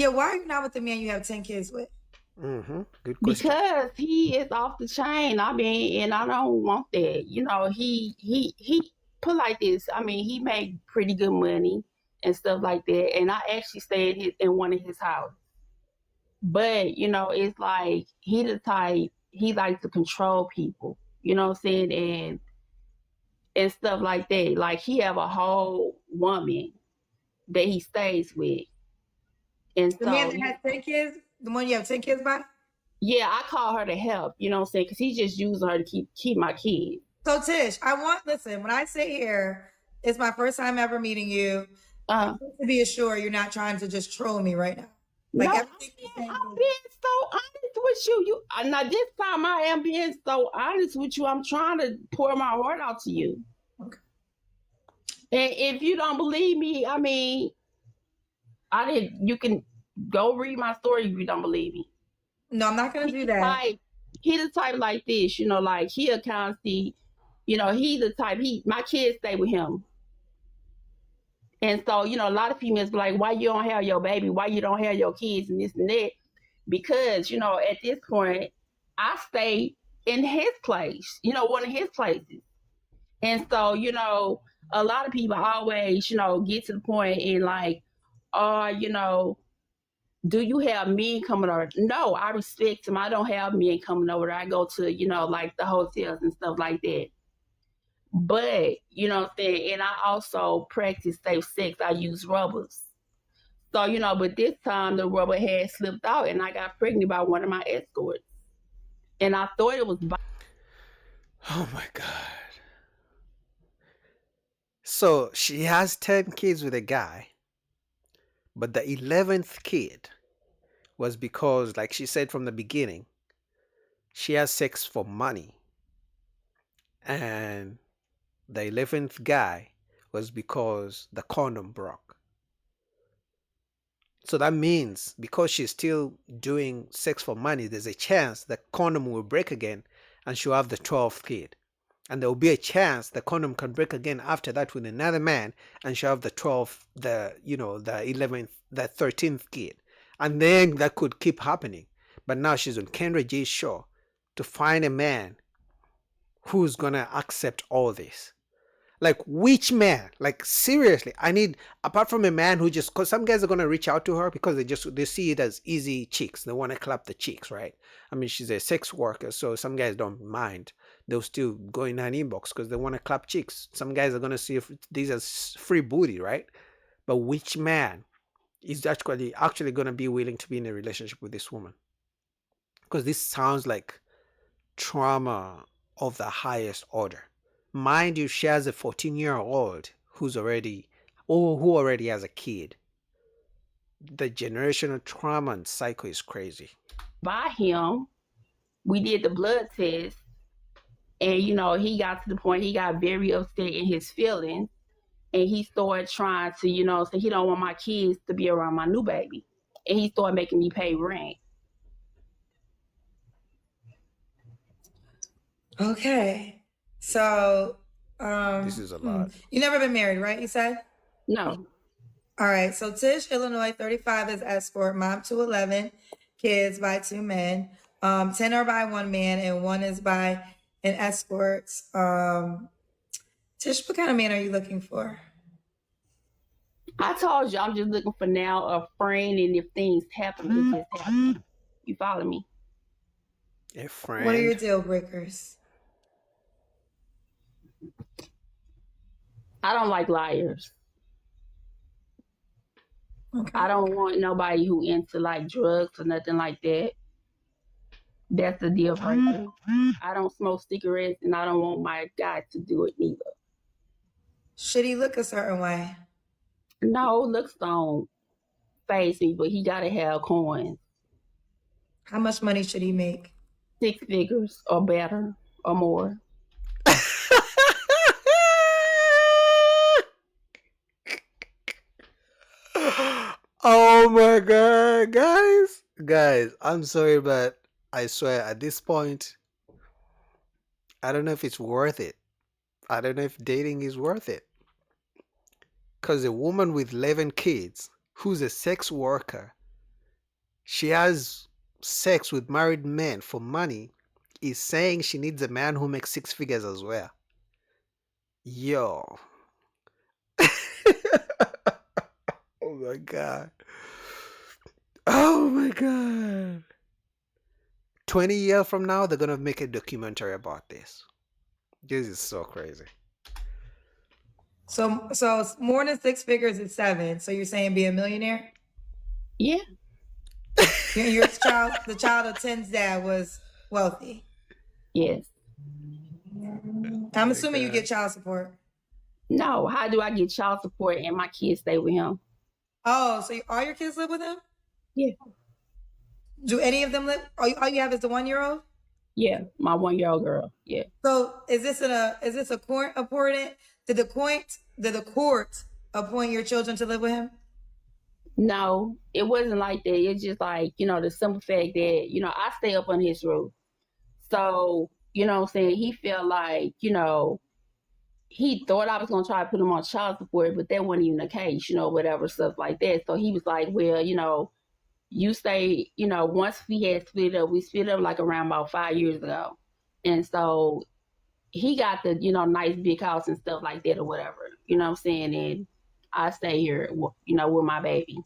Yeah, why are you not with the man you have 10 kids with? Good question. Because he is off the chain. I mean, and I don't want that. You know, he put like this. I mean, he made pretty good money and stuff like that. And I actually stayed in one of his houses. But you know, it's like he the type he likes to control people. You know what I'm saying? And stuff like that. Like he have a whole woman that he stays with, and The man so that has 10 kids, the one you have 10 kids by? yeah, I call her to help. You know what I'm saying? Because he just using her to keep my kids. So Tish, listen, when I sit here, it's my first time ever meeting you. I Uh, want to be assured you're not trying to just troll me right now. no, Like everything you're I'm saying. being so honest with you. Now this time I am being so honest with you. I'm trying to pour my heart out to you. Okay. And if you don't believe me, I mean, I didn't. You can go read my story if you don't believe me. No, I'm not gonna He do the that. type. He the type like this. You know, like he a constant. You know, he the type. My kids stay with him. And so, you know, a lot of females be like, why you don't have your baby? Why you don't have your kids and this and that? Because, you know, at this point, I stay in his place, you know, one of his places. And so, you know, a lot of people always, you know, get to the point and like, you know, do you have men coming over? No, I respect him. I don't have men coming over. I go to, you know, like the hotels and stuff like that. But, you know what I'm saying? And I also practice safe sex. I use rubbers. So, you know, but this time the rubber had slipped out and I got pregnant by one of my escorts. And I thought it was Oh my God. So she has 10 kids with a guy, but the 11th kid was because, like she said from the beginning, she has sex for money. And the 11th guy was because the condom broke. So that means because she's still doing sex for money, there's a chance the condom will break again and she'll have the 12th kid. And there will be a chance the condom can break again after that with another man and she'll have the 12th, the 11th, the 13th kid. And then that could keep happening. But now she's on Kendra G's show to find a man who's gonna accept all this. Like, which man? Like, seriously, I need, apart from a man who just, because some guys are going to reach out to her because they see it as easy chicks. They want to clap the cheeks, right? I mean, she's a sex worker, so some guys don't mind. They'll still go in her inbox because they want to clap cheeks. Some guys are going to see if these as free booty, right? But which man is actually going to be willing to be in a relationship with this woman? Because this sounds like trauma of the highest order. Mind you, she has a 14-year-old who already has a kid. The generational trauma and cycle is crazy. by him. We did the blood test. And, you know, he got to the point he got very upset in his feelings. And he started trying to, you know, say he don't want my kids to be around my new baby. And he started making me pay rent. Okay. So, This is a lot. you never been married, right? You said? No. All right. So Tish, Illinois, 35 is escort, mom to 11, kids by two men. 10 are by one man and one is by an escort. Tish, what kind of man are you looking for? I told you I'm just looking for now a friend, and if things happen, it just happen. You follow me? A What are your friend. deal breakers? I don't like liars. Okay. I don't want nobody who into like drugs or nothing like that. That's the deal breaker. I don't smoke cigarettes, and I don't want my guy to do it neither. Should he look a certain way? No, looks don't phase me, but he gotta have coins, How much money should he make? 6 figures or better or more. Oh my God, guys. Guys, I'm sorry, but I swear at this point, I don't know if it's worth it. I don't know if dating is worth it. Because a woman with 11 kids who's a sex worker She has sex with married men for money, is saying she needs a man who makes six figures as well. Yo. Oh my god. Oh my god. 20 years from now, they're gonna make a documentary about this. This is so crazy. So more than six figures is 7. So you're saying be a millionaire? Yeah. Your child, the child of 10's dad was wealthy. Yes. I'm assuming you get child support. No. How do I get child support and my kids stay with him? Oh, so all your kids live with him? Yeah. Do any of them live? All you have is the 1-year-old? Yeah. My 1-year-old girl. Yeah. So is this a court appointed? Did the court appoint your children to live with him? No, it wasn't like that. It's just like, the simple fact that, I stay up on his roof. So, what I'm saying? He felt like, he thought I was going to try to put him on child support, but that wasn't even the case, whatever, stuff like that. So he was like, well, you stay, once we had split up, we split up like around about 5 years ago. And so he got the, nice big house and stuff like that or whatever, what I'm saying? And I stay here, with my baby.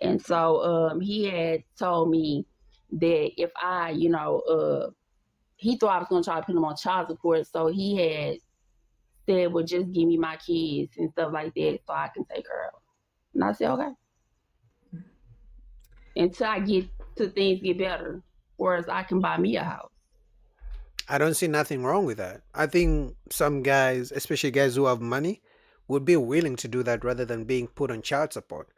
And so he had told me that if I, he thought I was going to try to put him on child support. So he had said, well, just give me my kids and stuff like that so I can take her out. And I said, okay. Until things get better, whereas I can buy me a house. I don't see nothing wrong with that. I think some guys, especially guys who have money, would be willing to do that rather than being put on child support.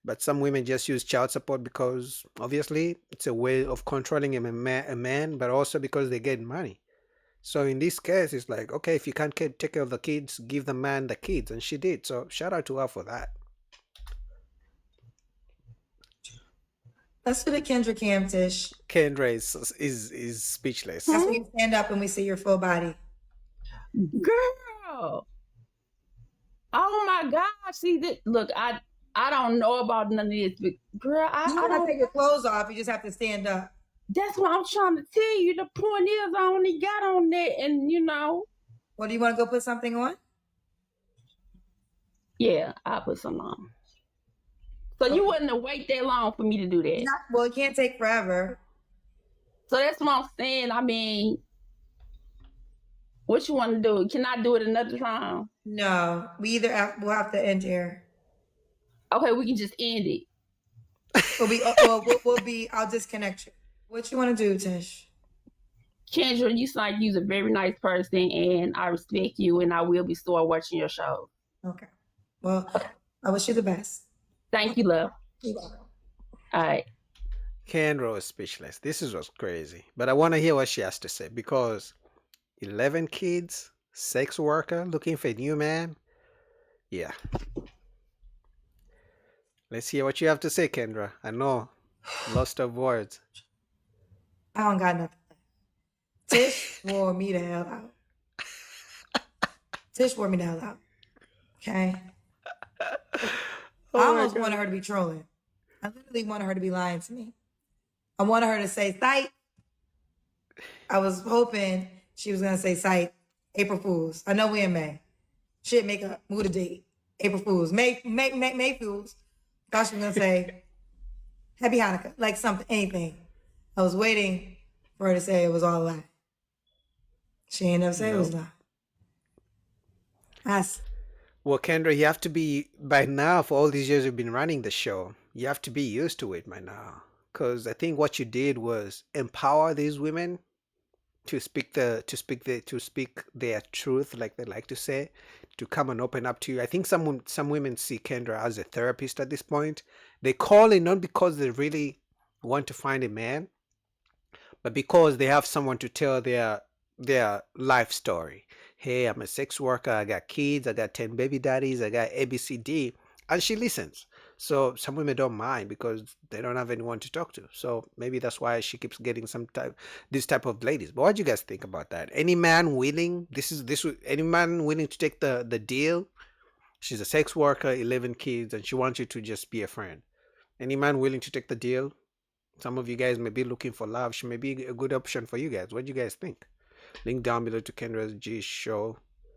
But some women just use child support because obviously it's a way of controlling a man, but also because they get money. So in this case, it's like, okay, if you can't take care of the kids, give the man the kids. And she did. So shout out to her for that. Let's do the Kendra Cam, Tish. Kendra is speechless. That's when you stand up and we see your full body. Girl. Oh my gosh. See, look, I don't know about none of this, but girl, I You don't don't take your clothes off. You just have to stand up. That's what I'm trying to tell you. The point is, I only got on that, and Well, do you want to go put something on? yeah, I put some on. So you wouldn't have wait that long for me to do that. Well, it can't take forever. So that's what I'm saying. I mean, what you want to do? Can I do it another time? No, we'll have to end here. Okay, we can just end it. I'll disconnect you. What you want to do, Tish? Kendra, you sound like you're a very nice person, and I respect you, and I will be still watching your show. Okay. Well, I wish you the best. Thank you, love. You're welcome. All right. Kendra was speechless. This was crazy. But I want to hear what she has to say because 11 kids, sex worker, looking for a new man. Yeah. Let's hear what you have to say, Kendra. I know. Lost of words. I don't got nothing. Tish wore me the hell out. Tish wore me the hell out. Okay? I almost wanted her to be trolling. I literally wanted her to be lying to me. I wanted her to say sight. I was hoping she was gonna say sight. April Fools. I know we in May. Shit, make a move a date. April Fools. May Fools. Thought she was gonna say Happy Hanukkah. Like something, anything. I was waiting for her to say it was all a lie. She ain't never say it was a lie. Well, Kendra, you have to be, by now, for all these years you've been running the show, you have to be used to it by now. Because I think what you did was empower these women to speak their truth, like they like to say, to come and open up to you. I think some women see Kendra as a therapist at this point. They call in not because they really want to find a man, but because they have someone to tell their life story. Hey, I'm a sex worker. I got kids. I got 10 baby daddies. I got ABCD. And she listens. So some women don't mind because they don't have anyone to talk to. So maybe that's why she keeps getting this type of ladies. But what do you guys think about that? Any man willing? Any man willing to take the deal? She's a sex worker, 11 kids, and she wants you to just be a friend. Any man willing to take the deal? Some of you guys may be looking for love. She may be a good option for you guys. What do you guys think? Link down below to Kendra's G show.